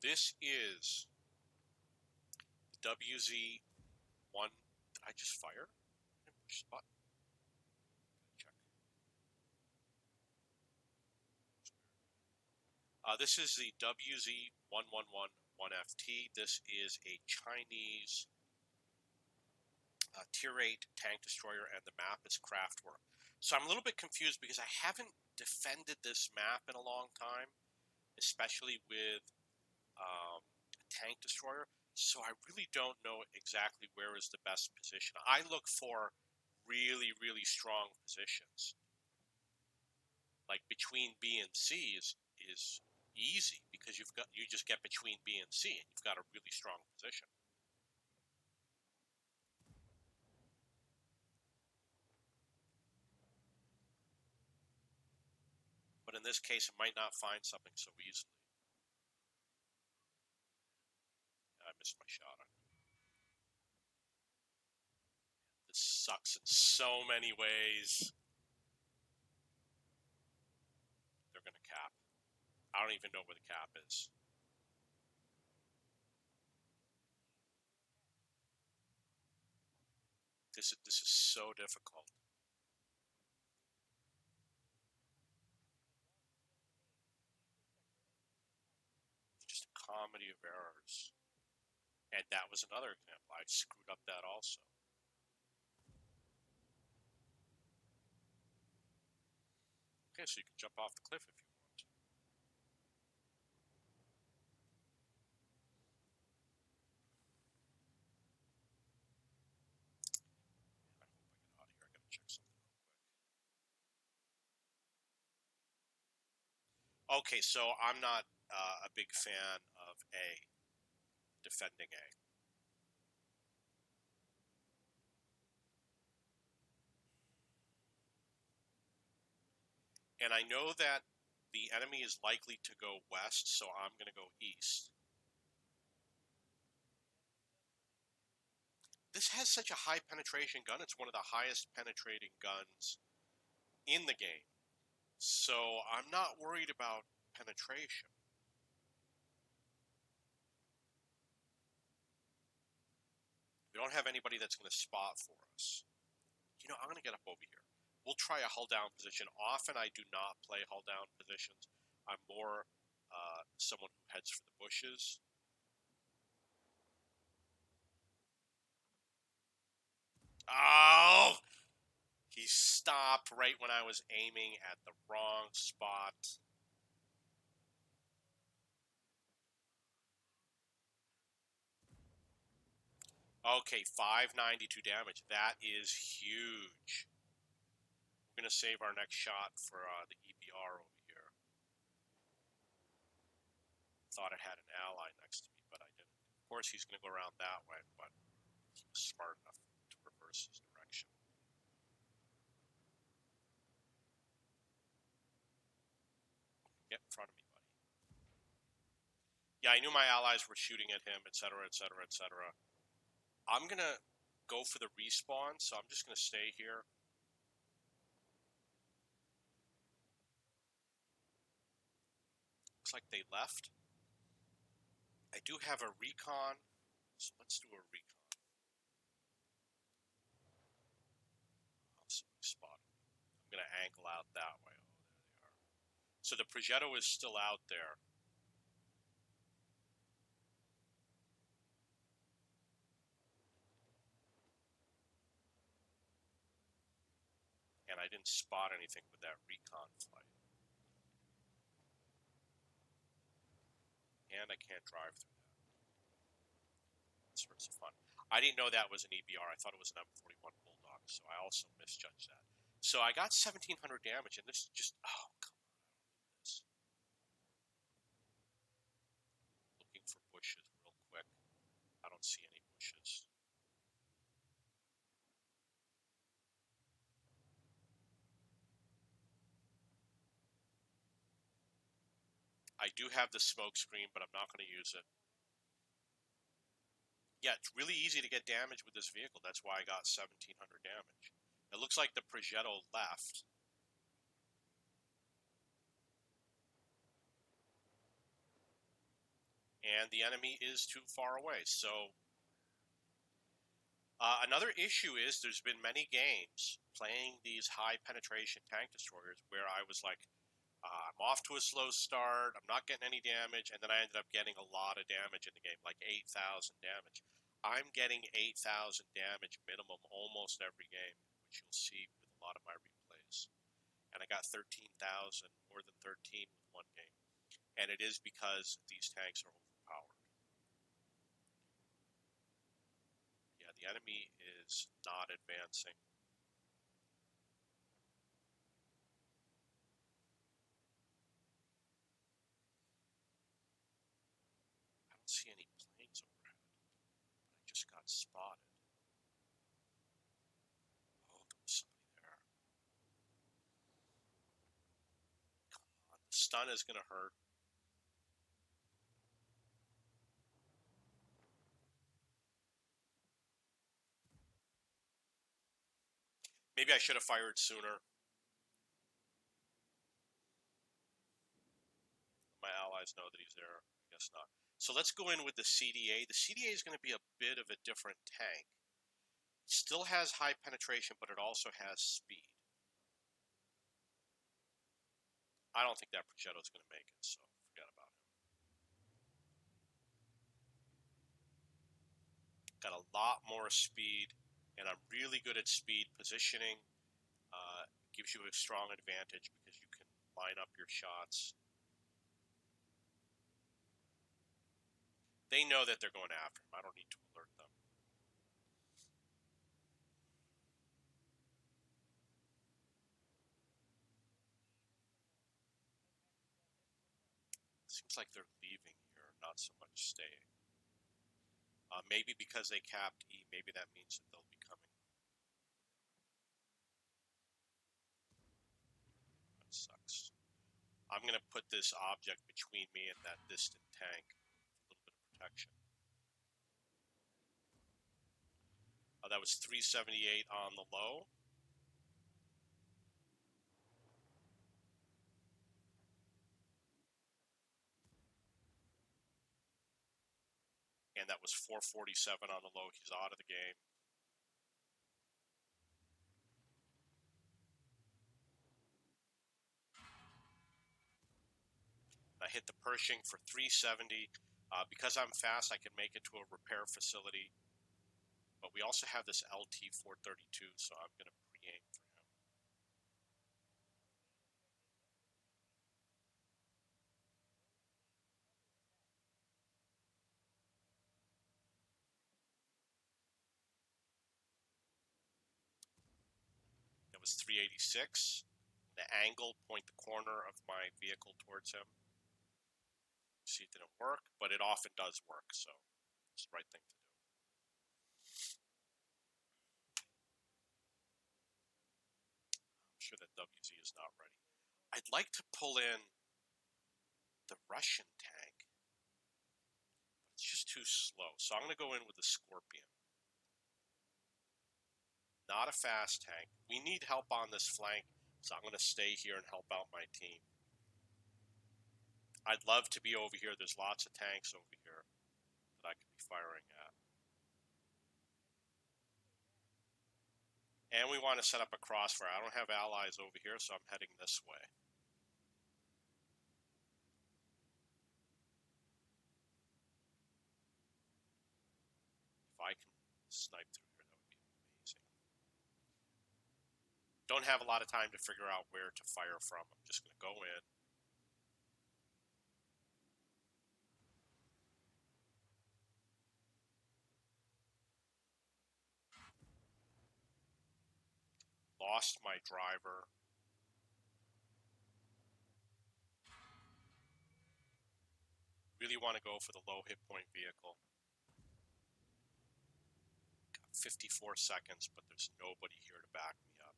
This is WZ1. Did I just fire? I didn't push the button. Check. This is the WZ1111FT. This is a Chinese Tier 8 tank destroyer, and the map is Craftwork. So I'm a little bit confused because I haven't defended this map in a long time, especially with a tank destroyer. So I really don't know exactly where is the best position. I look for really, really strong positions. Like between B and C is easy because you just get between B and C and you've got a really strong position. But in this case, it might not find something so easily. I missed my shot on it. This sucks in so many ways. They're going to cap. I don't even know where the cap is. This is so difficult. Just a comedy of errors. And that was another example. I screwed up that also. Okay, so you can jump off the cliff if you want. I hope I get out of here. I gotta check something real quick. Okay, so I'm not a big fan of A, defending A. And I know that the enemy is likely to go west, so I'm going to go east. This has such a high penetration gun. It's one of the highest penetrating guns in the game. So I'm not worried about penetration. We don't have anybody that's going to spot for us. You know, I'm going to get up over here. We'll try a hull down position. Often I do not play hull down positions. I'm more someone who heads for the bushes. Oh! He stopped right when I was aiming at the wrong spot. Okay, 592 damage. That is huge. We're going to save our next shot for the EBR over here. Thought it had an ally next to me, but I didn't. Of course, he's going to go around that way, but he was smart enough to reverse his direction. Get in front of me, buddy. Yeah, I knew my allies were shooting at him, etc., etc., etc. I'm going to go for the respawn, so I'm just going to stay here. Looks like they left. I do have a recon, so let's do a recon. Oh, somebody spotted me. I'm going to angle out that way. Oh, there they are. So the Progetto is still out there. And I didn't spot anything with that recon flight. And I can't drive through that. That's sorts of fun. I didn't know that was an EBR. I thought it was an M41 Bulldog, so I also misjudged that. So I got 1,700 damage, and this just, oh, come on, I don't need this. Looking for bushes real quick. I don't see any bushes. I do have the smoke screen, but I'm not going to use it. Yeah, it's really easy to get damage with this vehicle. That's why I got 1,700 damage. It looks like the Progetto left. and the enemy is too far away. So another issue is there's been many games playing these high penetration tank destroyers where I was like, I'm off to a slow start, I'm not getting any damage, and then I ended up getting a lot of damage in the game, like 8,000 damage. I'm getting 8,000 damage minimum almost every game, which you'll see with a lot of my replays. And I got 13,000, more than 13 with one game. And it is because these tanks are overpowered. Yeah, the enemy is not advancing. I don't see any planes overhead, but I just got spotted. Oh, there was somebody there. Come on, the stun is going to hurt. Maybe I should have fired sooner. My allies know that he's there. I guess not. So let's go in with the CDA. The CDA is going to be a bit of a different tank. It still has high penetration, but it also has speed. I don't think that Progetto is going to make it, so forget about him. Got a lot more speed, and I'm really good at speed positioning. Gives you a strong advantage because you can line up your shots. They know that they're going after him. I don't need to alert them. Seems like they're leaving here, not so much staying. Maybe because they capped E, maybe that means that they'll be coming. That sucks. I'm going to put this object between me and that distant tank for a little bit of protection. That was 378 on the low. And that was 447 on the low. He's out of the game. I hit the Pershing for 370. Because I'm fast, I can make it to a repair facility. But we also have this LT 432, so I'm going to pre-aim for him. That was 386. The angle, point the corner of my vehicle towards him. See, it didn't work, but it often does work, so it's the right thing to do. I'm sure that WZ is not ready. I'd like to pull in the Russian tank, but it's just too slow. So I'm going to go in with the Scorpion. Not a fast tank. We need help on this flank, so I'm going to stay here and help out my team. I'd love to be over here. There's lots of tanks over here that I could be firing at. And we want to set up a crossfire. I don't have allies over here, so I'm heading this way. If I can snipe through here, that would be amazing. Don't have a lot of time to figure out where to fire from. I'm just going to go in. Lost my driver. Really want to go for the low hit point vehicle. Got 54 seconds, but there's nobody here to back me up.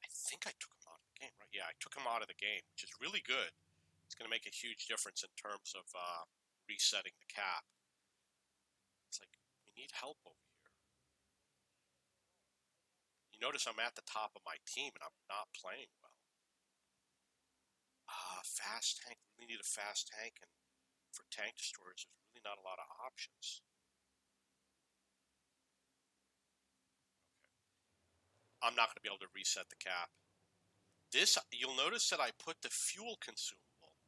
I think I took him out of the game, right? Yeah, I took him out of the game, which is really good. It's going to make a huge difference in terms of resetting the cap. It's like, we need help over here. You notice I'm at the top of my team and I'm not playing well. Fast tank. Really need a fast tank, and for tank destroyers, there's really not a lot of options. I'm not going to be able to reset the cap. This, you'll notice that I put the fuel consumable,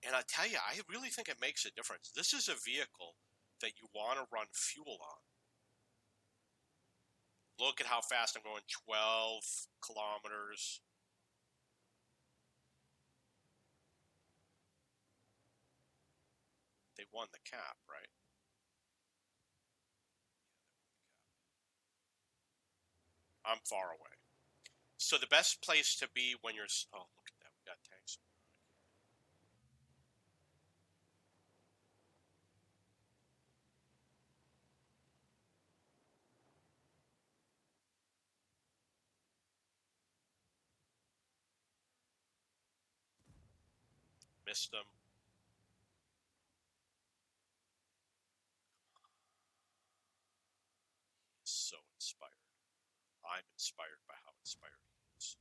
and I tell you, I really think it makes a difference. This is a vehicle that you want to run fuel on. Look at how fast I'm going, 12 kilometers. They won the cap, right? I'm far away. So the best place to be when you're, oh, look at that, we got tanks. Missed them. He's so inspired. I'm inspired by how inspired he is.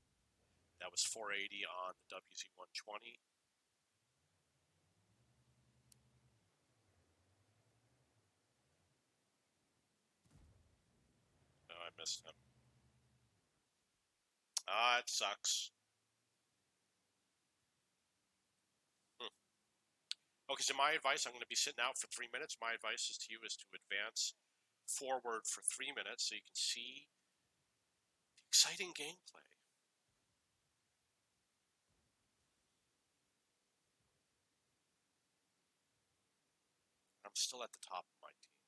That was 480 on the WZ-120. No, I missed him. It sucks. Okay, so my advice, I'm going to be sitting out for 3 minutes. My advice is to you is to advance forward for 3 minutes so you can see the exciting gameplay. I'm still at the top of my team.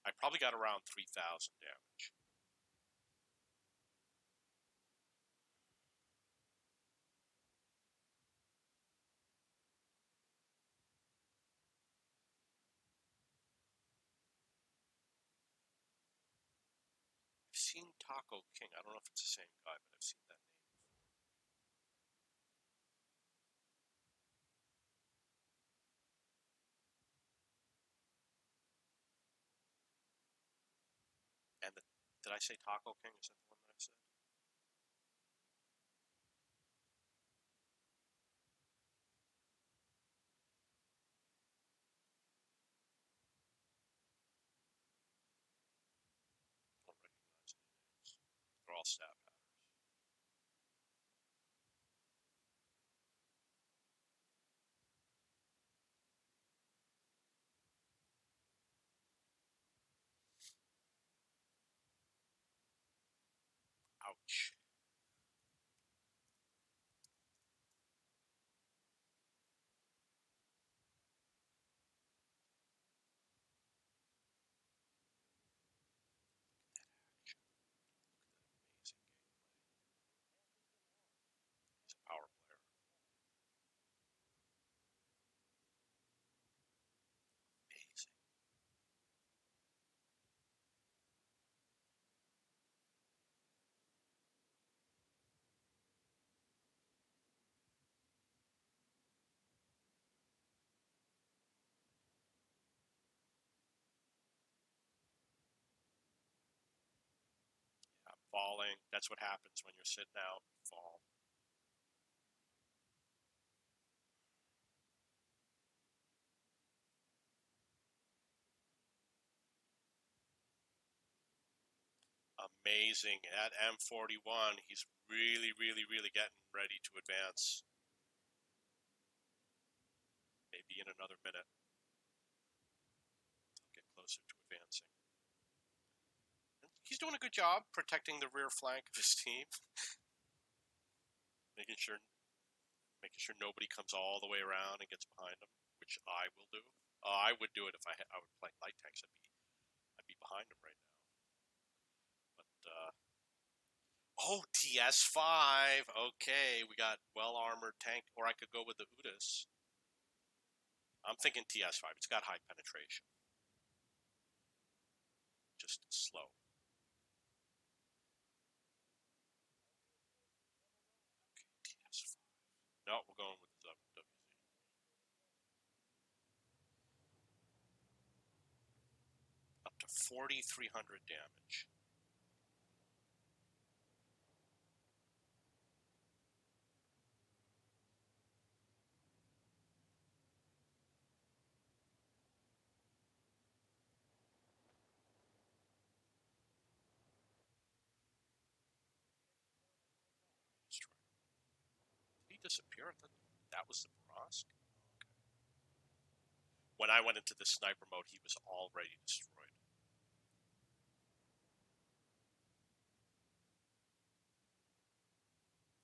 I probably got around 3,000 damage. I've seen Taco King. I don't know if it's the same guy, but I've seen that name before. And did I say Taco King? Is that the one that I said? I don't recognize any names. They're all stat patters. Ouch. Amazing gameplay. He's a power player. Amazing. I'm falling. That's what happens when you're sitting out. You fall. Amazing. At M41, he's really, really, really getting ready to advance. Maybe in another minute, he'll get closer to advancing. And he's doing a good job protecting the rear flank of his team, making sure nobody comes all the way around and gets behind him, which I will do. I would do it if I would play light tanks. I'd be behind him right now. But oh, TS5. Okay, we got well armored tank, or I could go with the Udis. I'm thinking TS5. It's got high penetration, just slow. Okay, TS5. No, we're going with the WZ. Up to 4,300 damage. he disappear? I thought that was the Barask. Okay. When I went into the sniper mode, he was already destroyed.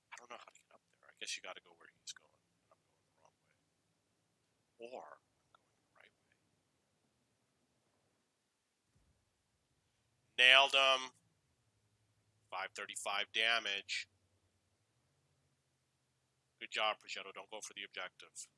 I don't know how to get up there. I guess you got to go where he's going. And I'm going the wrong way. Or I'm going the right way. Nailed him. 535 damage. Good job, Progetto. Don't go for the objective.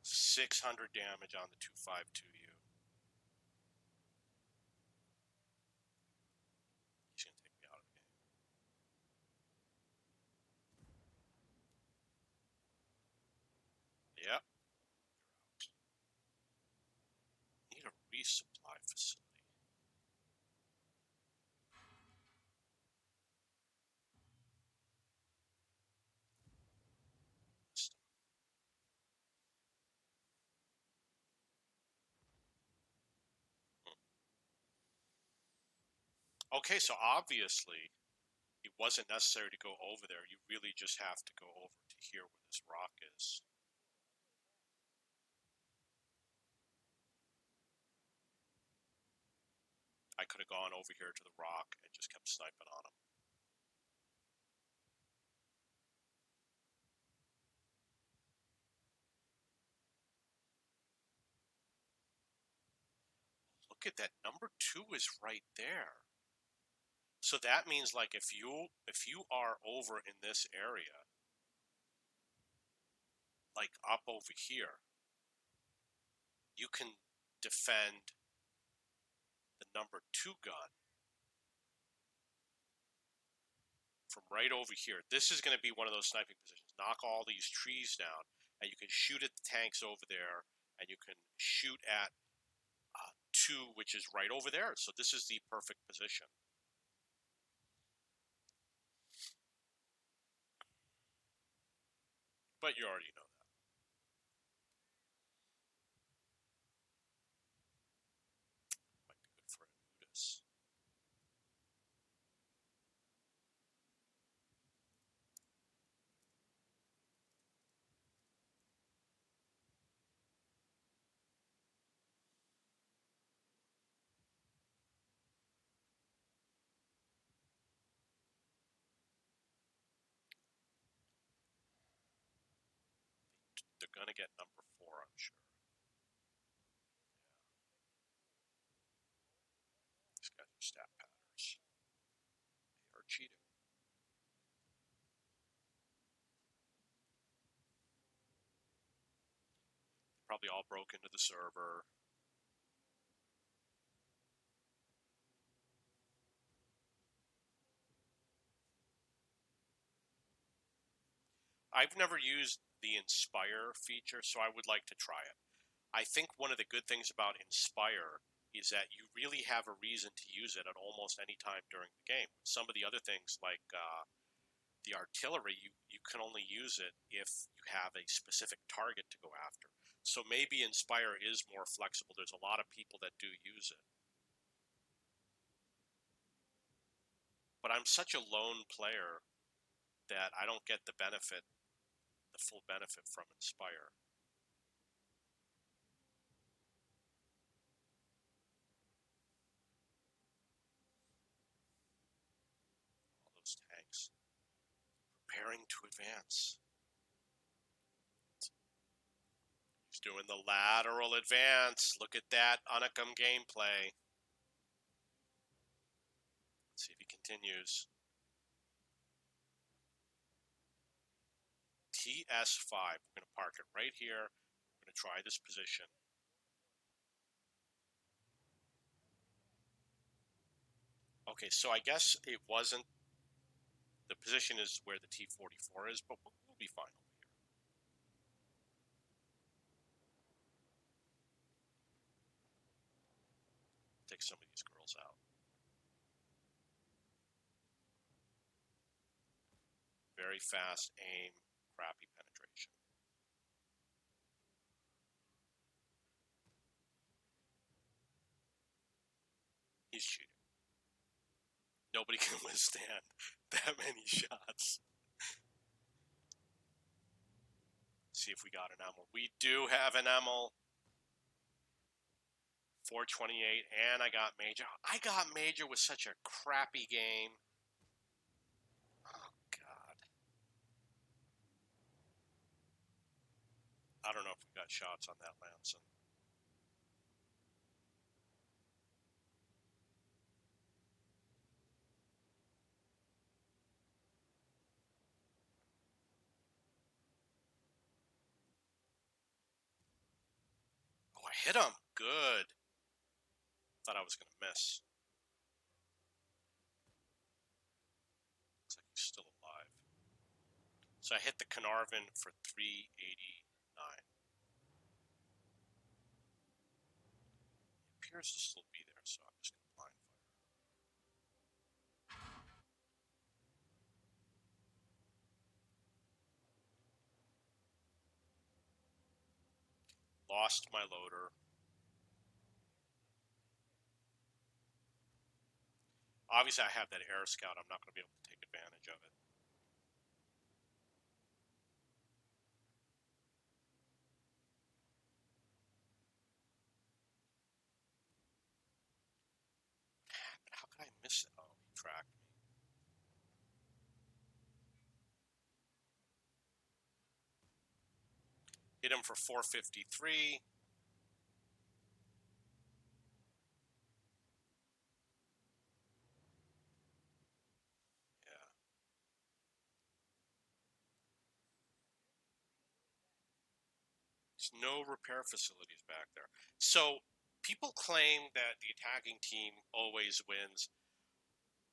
$600 damage on the 252U. He's going to take me out of the game. Yep. You're out. Need a resupply facility. Okay, so obviously it wasn't necessary to go over there. You really just have to go over to here where this rock is. I could have gone over here to the rock and just kept sniping on him. Look at that. Number 2 is right there. So that means like if you are over in this area, like up over here, you can defend the number 2 gun from right over here. This is going to be one of those sniping positions. Knock all these trees down, and you can shoot at the tanks over there, and you can shoot at 2, which is right over there. So this is the perfect position. But you already know that. Might be good for an Udis. They're going to get number 4, I'm sure. Yeah. These guys are stat patters. They are cheating. Probably all broke into the server. I've never used the Inspire feature, so I would like to try it. I think one of the good things about Inspire is that you really have a reason to use it at almost any time during the game. Some of the other things, like the artillery, you can only use it if you have a specific target to go after. So maybe Inspire is more flexible. There's a lot of people that do use it. But I'm such a lone player that I don't get the full benefit from Inspire. All those tanks preparing to advance. He's doing the lateral advance. Look at that Unicum gameplay. Let's see if he continues. TS5. We're going to park it right here. We're going to try this position. Okay, so I guess it wasn't. The position is where the T-44 is, but we'll be fine over here. Take some of these girls out. Very fast aim, crappy penetration. he's cheating. Nobody can withstand that many shots. See if we got an Emil. We do have an Emil. 428, and I got Major. I got Major with such a crappy game. Oh, God. I don't know if we got shots on that Lanson. Oh, I hit him. Good. Thought I was going to miss. Looks like he's still alive. So I hit the Carnarvon for 389. He appears to still be there, so I'm just going to blind fire. Lost my loader. Obviously, I have that air scout. I'm not going to be able to take advantage of it. How could I miss it? Oh, he tracked me. Hit him for 453. Yeah. There's no repair facilities back there. So people claim that the attacking team always wins.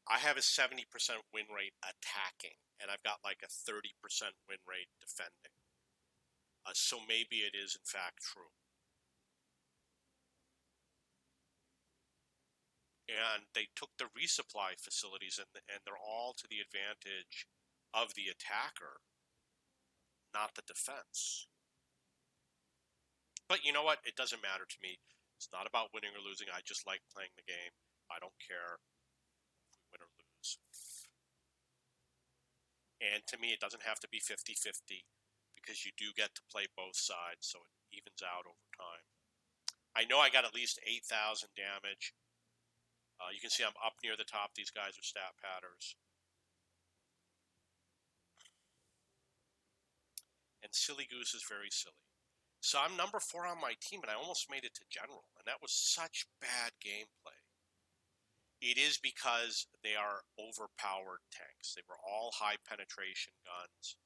I have a 70% win rate attacking, and I've got like a 30% win rate defending. So maybe it is in fact true. And they took the resupply facilities, and they're all to the advantage of the attacker, not the defense. But you know what? It doesn't matter to me. It's not about winning or losing. I just like playing the game. I don't care if we win or lose. And to me, it doesn't have to be 50-50 because you do get to play both sides, so it evens out over time. I know I got at least 8,000 damage. You can see I'm up near the top. These guys are stat patters. And Silly Goose is very silly. So I'm number 4 on my team, and I almost made it to General, and that was such bad gameplay. It is because they are overpowered tanks. They were all high penetration guns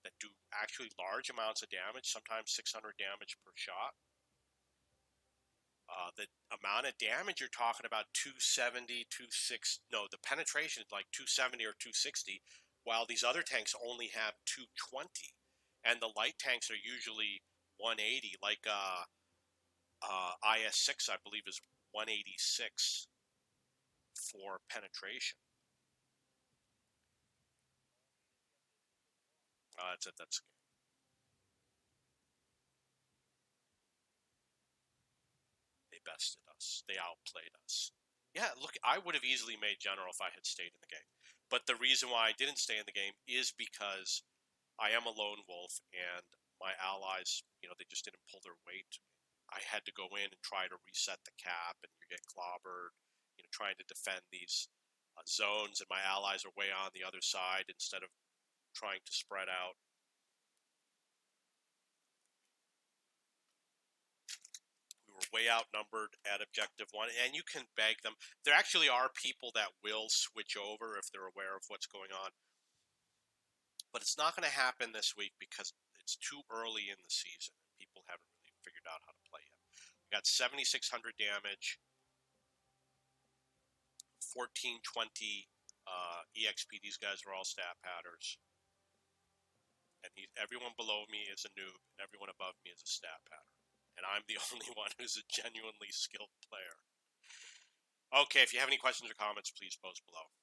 that do actually large amounts of damage, sometimes 600 damage per shot. The amount of damage you're talking about, 270, 260. No, the penetration is like 270 or 260, while these other tanks only have 220. And the light tanks are usually 180, like IS-6, I believe, is 186 for penetration. That's it. That's They bested us. They outplayed us. Yeah, look, I would have easily made General if I had stayed in the game. But the reason why I didn't stay in the game is because I am a lone wolf, and my allies, they just didn't pull their weight. I had to go in and try to reset the cap, and you get clobbered, trying to defend these zones, and my allies are way on the other side instead of trying to spread out. We were way outnumbered at Objective 1, and you can beg them. There actually are people that will switch over if they're aware of what's going on. But it's not going to happen this week because it's too early in the season. People haven't really figured out how to play yet. We got 7,600 damage, 1420 EXP. These guys are all stat patters. And everyone below me is a noob, and everyone above me is a stat pattern. And I'm the only one who's a genuinely skilled player. Okay, if you have any questions or comments, please post below.